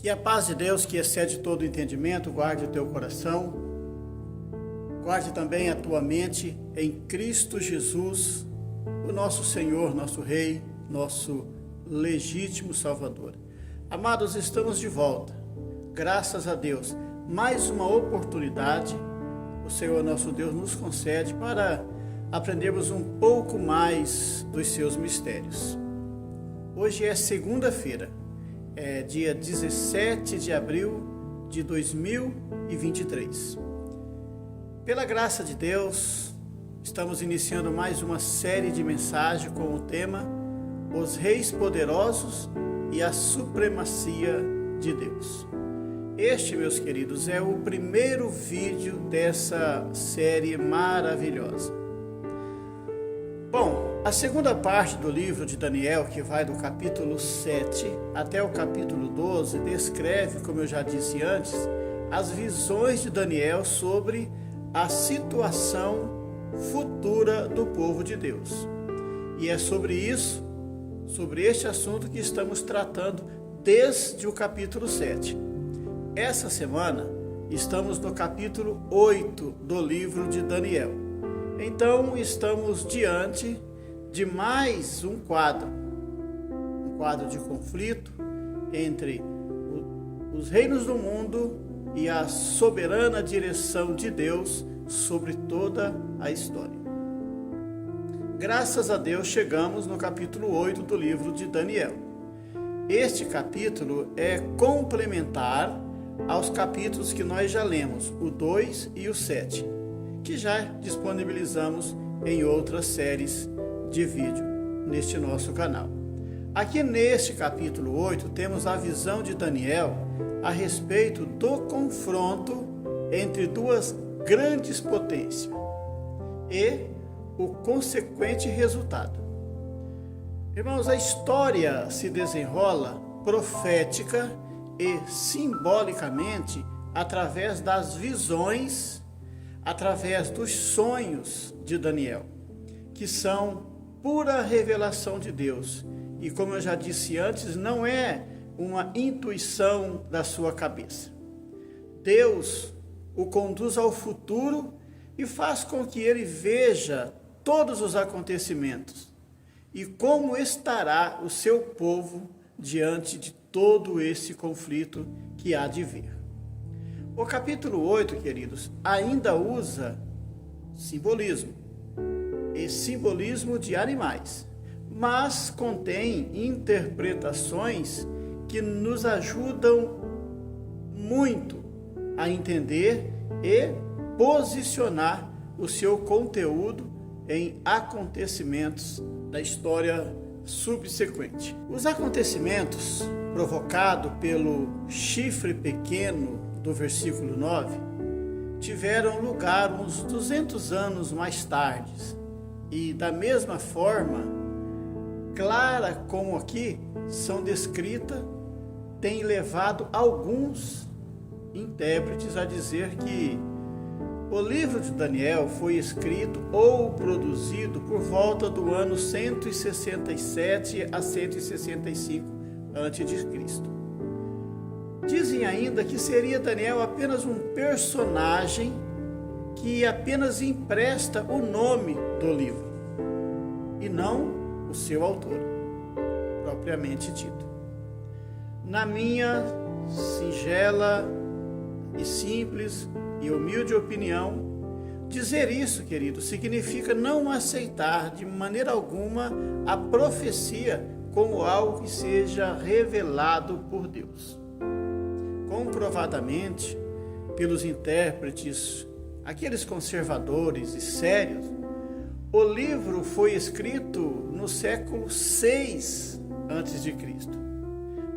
Que a paz de Deus, que excede todo entendimento, guarde o teu coração, guarde também a tua mente em Cristo Jesus, o nosso Senhor, nosso Rei, nosso legítimo Salvador. Amados, estamos de volta, graças a Deus, mais uma oportunidade o Senhor nosso Deus nos concede para aprendermos um pouco mais dos seus mistérios. Hoje é segunda-feira, é dia 17 de abril de 2023. Pela graça de Deus, estamos iniciando mais uma série de mensagens com o tema Os Reis Poderosos e a Supremacia de Deus. Este, meus queridos, é o primeiro vídeo dessa série maravilhosa. Bom, a segunda parte do livro de Daniel, que vai do capítulo 7 até o capítulo 12, descreve, como eu já disse antes, as visões de Daniel sobre a situação futura do povo de Deus. E é sobre isso, sobre este assunto que estamos tratando desde o capítulo 7. Essa semana estamos no capítulo 8 do livro de Daniel. Então, estamos diante de mais um quadro de conflito entre os reinos do mundo e a soberana direção de Deus sobre toda a história. Graças a Deus, chegamos no capítulo 8 do livro de Daniel. Este capítulo é complementar aos capítulos que nós já lemos, o 2 e o 7. Que já disponibilizamos em outras séries de vídeo neste nosso canal. Aqui neste capítulo 8 temos a visão de Daniel a respeito do confronto entre duas grandes potências e o consequente resultado. Irmãos, a história se desenrola profética e simbolicamente através das visões, através dos sonhos de Daniel, que são pura revelação de Deus. E como eu já disse antes, não é uma intuição da sua cabeça. Deus o conduz ao futuro e faz com que ele veja todos os acontecimentos e como estará o seu povo diante de todo esse conflito que há de vir. O capítulo 8, queridos, ainda usa simbolismo, e simbolismo de animais, mas contém interpretações que nos ajudam muito a entender e posicionar o seu conteúdo em acontecimentos da história subsequente. Os acontecimentos provocados pelo chifre pequeno do versículo 9, tiveram lugar uns 200 anos mais tarde. E da mesma forma, clara como aqui são descritas, tem levado alguns intérpretes a dizer que o livro de Daniel foi escrito ou produzido por volta do ano 167 a 165 a.C. Dizem ainda que seria Daniel apenas um personagem que apenas empresta o nome do livro e não o seu autor, propriamente dito. Na minha singela e simples e humilde opinião, dizer isso, querido, significa não aceitar de maneira alguma a profecia como algo que seja revelado por Deus. Comprovadamente, pelos intérpretes, aqueles conservadores e sérios, o livro foi escrito no século 6 a.C.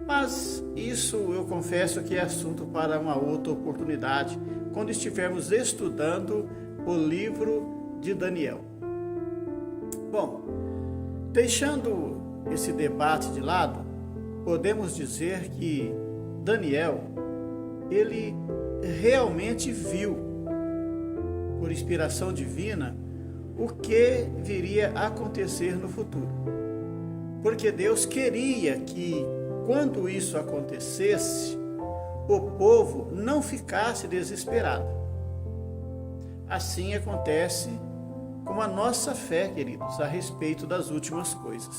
Mas isso eu confesso que é assunto para uma outra oportunidade, quando estivermos estudando o livro de Daniel. Bom, deixando esse debate de lado, podemos dizer que Daniel, ele realmente viu, por inspiração divina, o que viria a acontecer no futuro. Porque Deus queria que, quando isso acontecesse, o povo não ficasse desesperado. Assim acontece com a nossa fé, queridos, a respeito das últimas coisas.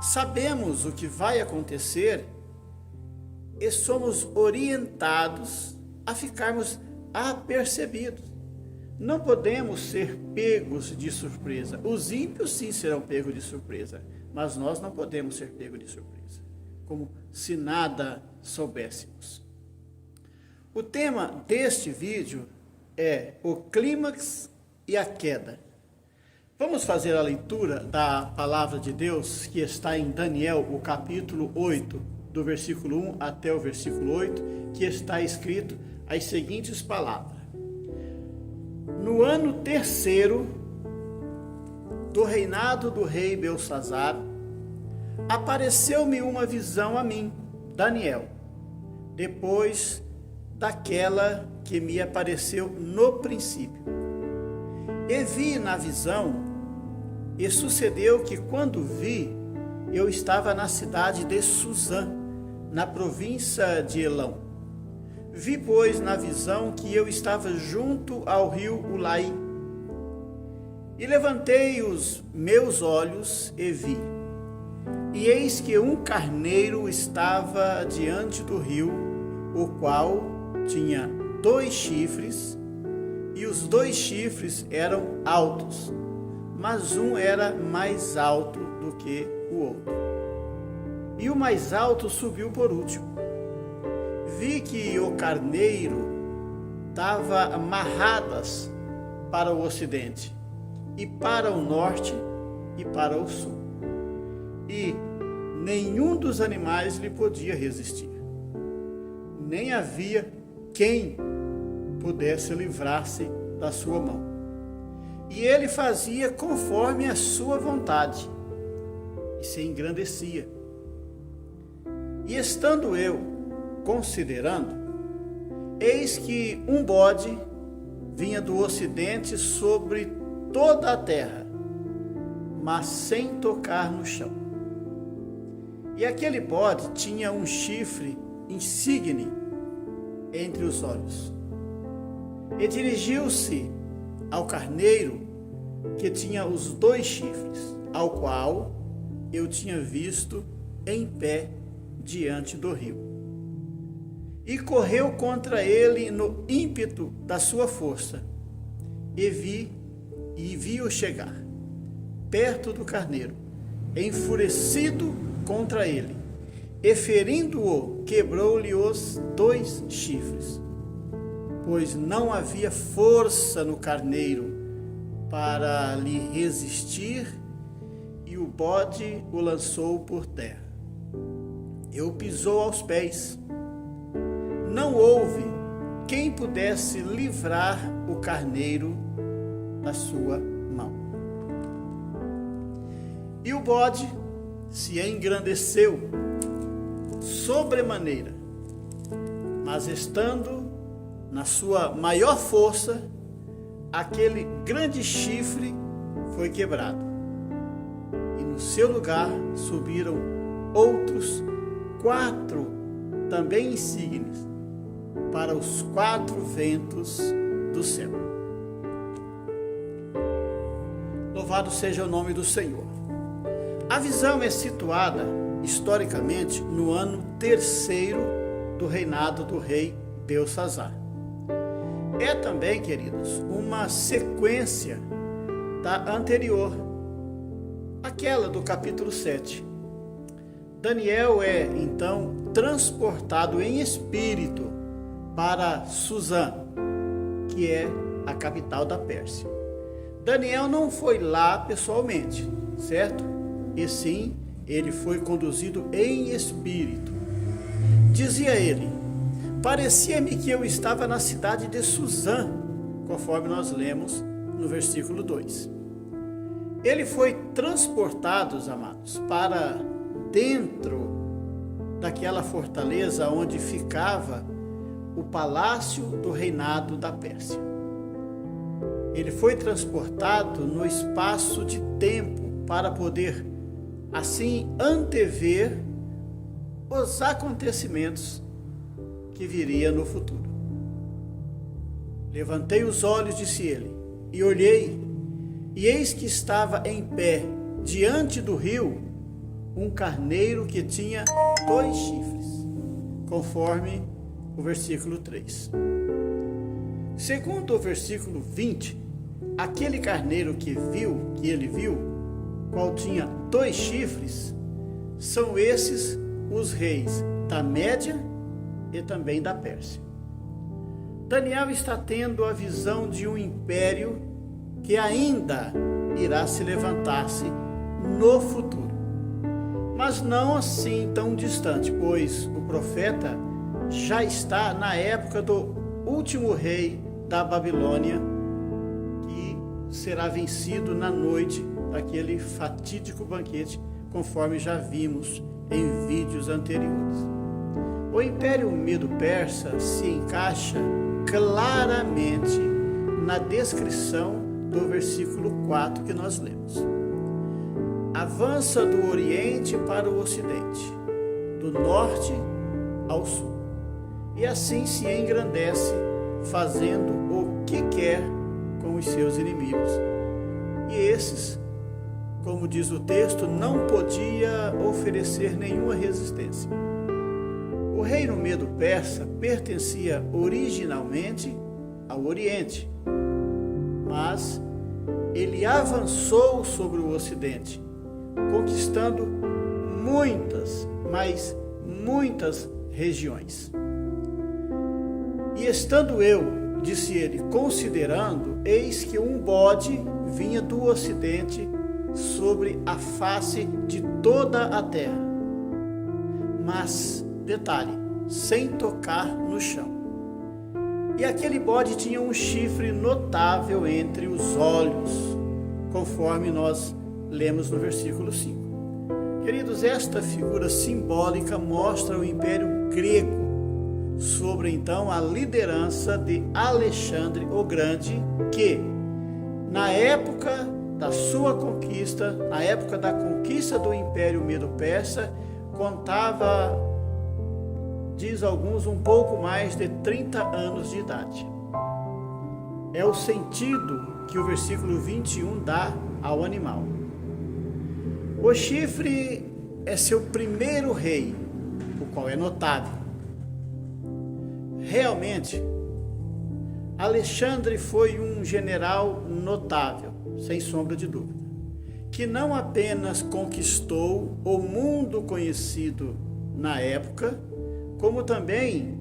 Sabemos o que vai acontecer e somos orientados a ficarmos apercebidos. Não podemos ser pegos de surpresa. Os ímpios sim serão pegos de surpresa, mas nós não podemos ser pegos de surpresa, como se nada soubéssemos. O tema deste vídeo é o clímax e a queda. Vamos fazer a leitura da palavra de Deus que está em Daniel, o capítulo 8, do versículo 1 até o versículo 8, que está escrito as seguintes palavras. No ano terceiro do reinado do rei Belsazzar, apareceu-me uma visão a mim, Daniel, depois daquela que me apareceu no princípio. E vi na visão, e sucedeu que quando vi, eu estava na cidade de Suzã, na província de Elão. Vi, pois, na visão que eu estava junto ao rio Ulai. E levantei os meus olhos e vi. E eis que um carneiro estava diante do rio, o qual tinha 2 chifres, e os 2 chifres eram altos, mas um era mais alto do que o outro. E o mais alto subiu por último. Vi que o carneiro dava amarradas para o ocidente, e para o norte, e para o sul. E nenhum dos animais lhe podia resistir. Nem havia quem pudesse livrar-se da sua mão. E ele fazia conforme a sua vontade, e se engrandecia. E estando eu considerando, eis que um bode vinha do ocidente sobre toda a terra, mas sem tocar no chão. E aquele bode tinha um chifre insigne entre os olhos. E dirigiu-se ao carneiro que tinha os 2 chifres, ao qual eu tinha visto em pé diante do rio. E correu contra ele no ímpeto da sua força, e vi-o chegar perto do carneiro, enfurecido contra ele, e ferindo-o, quebrou-lhe os 2 chifres, pois não havia força no carneiro para lhe resistir, e o bode o lançou por terra. E o pisou aos pés. Não houve quem pudesse livrar o carneiro da sua mão. E o bode se engrandeceu sobremaneira, mas estando na sua maior força, aquele grande chifre foi quebrado, e no seu lugar subiram outros 4 também insígnios para os 4 ventos do céu. Louvado seja o nome do Senhor. A visão é situada historicamente no ano terceiro do reinado do rei Belsazzar. É também, queridos, uma sequência da anterior, aquela do capítulo 7. Daniel é, então, transportado em espírito para Suzã, que é a capital da Pérsia. Daniel não foi lá pessoalmente, certo? E sim, ele foi conduzido em espírito. Dizia ele: parecia-me que eu estava na cidade de Suzã, conforme nós lemos no versículo 2. Ele foi transportado, amados, para dentro daquela fortaleza onde ficava o palácio do reinado da Pérsia. Ele foi transportado no espaço de tempo para poder, assim, antever os acontecimentos que viria no futuro. Levantei os olhos, disse ele, e olhei, e eis que estava em pé, diante do rio, um carneiro que tinha 2 chifres, conforme o versículo 3. Segundo o versículo 20, aquele carneiro que ele viu, qual tinha 2 chifres, são esses os reis da Média e também da Pérsia. Daniel está tendo a visão de um império que ainda irá se levantar-se no futuro, mas não assim tão distante, pois o profeta já está na época do último rei da Babilônia, que será vencido na noite daquele fatídico banquete, conforme já vimos em vídeos anteriores. O Império Medo-Persa se encaixa claramente na descrição do versículo 4 que nós lemos. Avança do Oriente para o Ocidente, do Norte ao Sul, e assim se engrandece, fazendo o que quer com os seus inimigos. E esses, como diz o texto, não podia oferecer nenhuma resistência. O reino Medo-Persa pertencia originalmente ao Oriente, mas ele avançou sobre o Ocidente, conquistando muitas, mas muitas regiões. E estando eu, disse ele, considerando, eis que um bode vinha do Ocidente sobre a face de toda a terra. Mas, detalhe, sem tocar no chão. E aquele bode tinha um chifre notável entre os olhos, conforme nós lemos no versículo 5. Queridos, esta figura simbólica mostra o Império Grego sobre então a liderança de Alexandre o Grande, que na época da sua conquista, na época da conquista do Império Medo-Persa, contava, diz alguns, um pouco mais de 30 anos de idade. É o sentido que o versículo 21 dá ao animal. O chifre é seu primeiro rei, o qual é notável. Realmente, Alexandre foi um general notável, sem sombra de dúvida, que não apenas conquistou o mundo conhecido na época, como também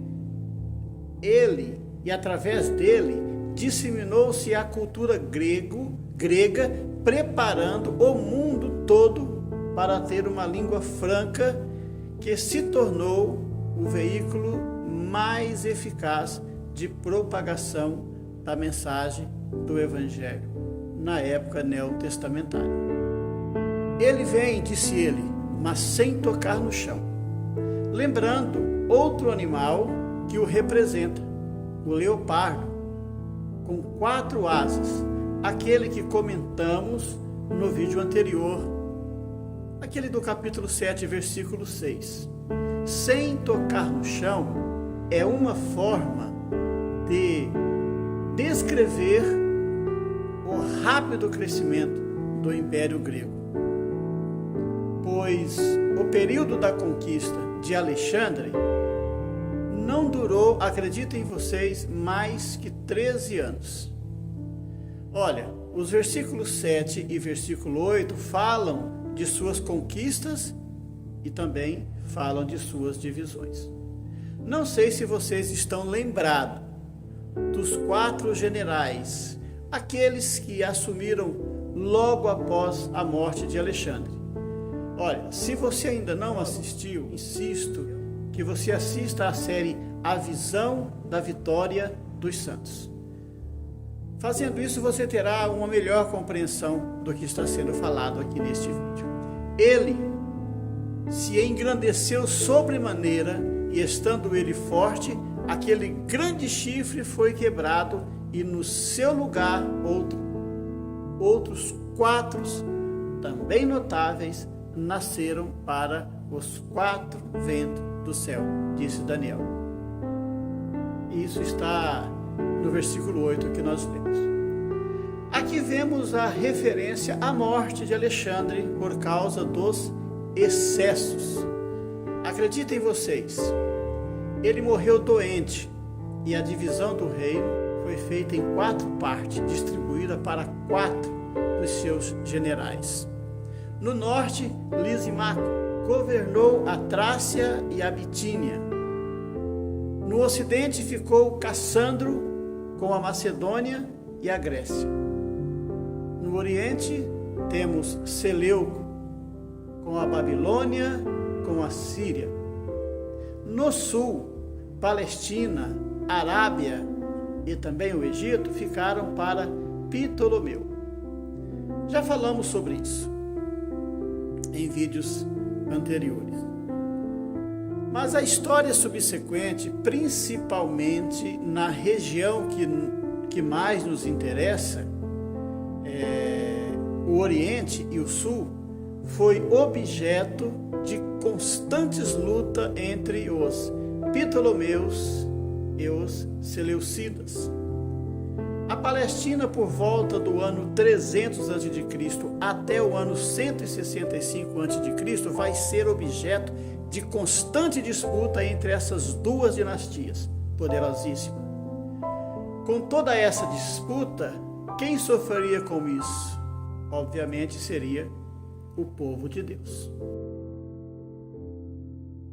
ele, e através dele, disseminou-se a cultura grega, preparando o mundo todo para ter uma língua franca que se tornou o veículo mais eficaz de propagação da mensagem do Evangelho na época neotestamentária. Ele vem, disse ele, mas sem tocar no chão, lembrando outro animal que o representa, o leopardo, com 4 asas, aquele que comentamos no vídeo anterior, aquele do capítulo 7, versículo 6. Sem tocar no chão é uma forma de descrever o rápido crescimento do Império Grego, pois o período da conquista de Alexandre não durou, acreditem vocês, mais que 13 anos. Olha, os versículos 7 e versículo 8 falam de suas conquistas e também falam de suas divisões. Não sei se vocês estão lembrados dos 4 generais, aqueles que assumiram logo após a morte de Alexandre. Olha, se você ainda não assistiu, insisto que você assista à série A Visão da Vitória dos Santos. Fazendo isso, você terá uma melhor compreensão do que está sendo falado aqui neste vídeo. Ele se engrandeceu sobremaneira, e estando ele forte, aquele grande chifre foi quebrado, e no seu lugar outros 4 também notáveis nasceram para os 4 ventos do céu, disse Daniel. Isso está no versículo 8 que nós lemos. Aqui vemos a referência à morte de Alexandre por causa dos excessos. Acreditem vocês, ele morreu doente e a divisão do reino foi feita em 4 partes, distribuída para 4 dos seus generais. No norte, Lisímaco governou a Trácia e a Bitínia. No ocidente ficou Cassandro com a Macedônia e a Grécia. No oriente temos Seleuco com a Babilônia, com a Síria. No sul, Palestina, Arábia e também o Egito ficaram para Ptolomeu. Já falamos sobre isso em vídeos anteriores. Mas a história subsequente, principalmente na região que mais nos interessa, o Oriente e o Sul, foi objeto de constantes lutas entre os Ptolomeus e os Seleucidas. A Palestina, por volta do ano 300 a.C. até o ano 165 a.C., vai ser objeto de constante disputa entre essas 2 dinastias poderosíssimas. Com toda essa disputa, quem sofreria com isso? Obviamente seria o povo de Deus.